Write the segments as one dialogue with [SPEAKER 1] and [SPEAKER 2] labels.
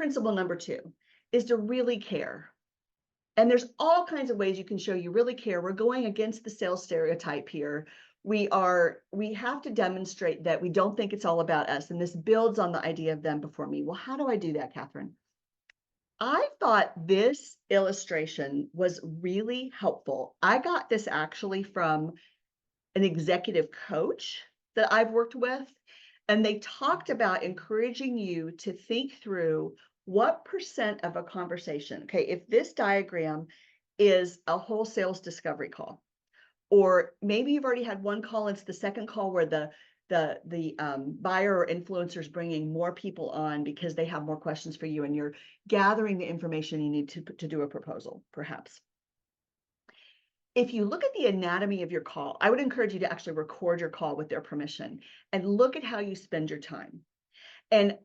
[SPEAKER 1] principle number two is to really care. And there's all kinds of ways you can show you really care. We're going against the sales stereotype here. We have to demonstrate that we don't think it's all about us. And this builds on the idea of them before me. Well, how do I do that, Catherine? I thought this illustration was really helpful. I got this actually from an executive coach that I've worked with, and they talked about encouraging you to think through what percent of a conversation, okay, if this diagram is a whole sales discovery call, or maybe you've already had one call, and it's the second call where the buyer or influencer is bringing more people on because they have more questions for you, and you're gathering the information you need to do a proposal, perhaps. If you look at the anatomy of your call, I would encourage you to actually record your call with their permission and look at how you spend your time. And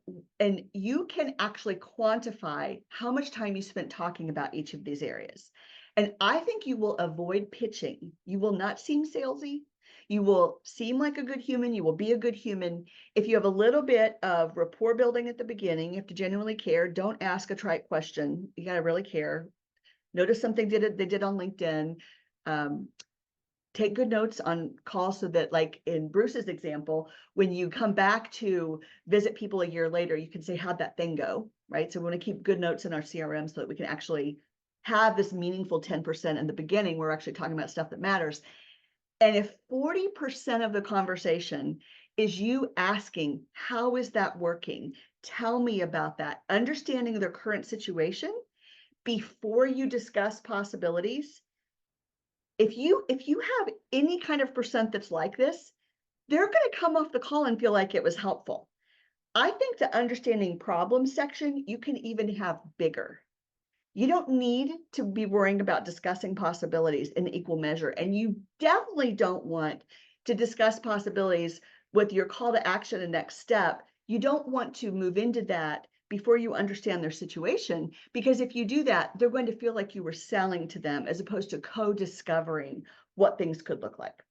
[SPEAKER 1] you can actually quantify how much time you spent talking about each of these areas. And I think you will avoid pitching. You will not seem salesy. You will seem like a good human. You will be a good human. If you have a little bit of rapport building at the beginning, you have to genuinely care. Don't ask a trite question. You got to really care. Notice something they did on LinkedIn. Take good notes on calls so that, like in Bruce's example, when you come back to visit people a year later, you can say, how'd that thing go, right? So we want to keep good notes in our CRM so that we can actually have this meaningful 10% in the beginning. We're actually talking about stuff that matters. And if 40% of the conversation is you asking, how is that working? Tell me about that. Understanding their current situation before you discuss possibilities. If you have any kind of percent that's like this, they're going to come off the call and feel like it was helpful. I think the understanding problem section, you can even have bigger. You don't need to be worrying about discussing possibilities in equal measure. And you definitely don't want to discuss possibilities with your call to action and next step. You don't want to move into that before you understand their situation, because if you do that, they're going to feel like you were selling to them as opposed to co-discovering what things could look like.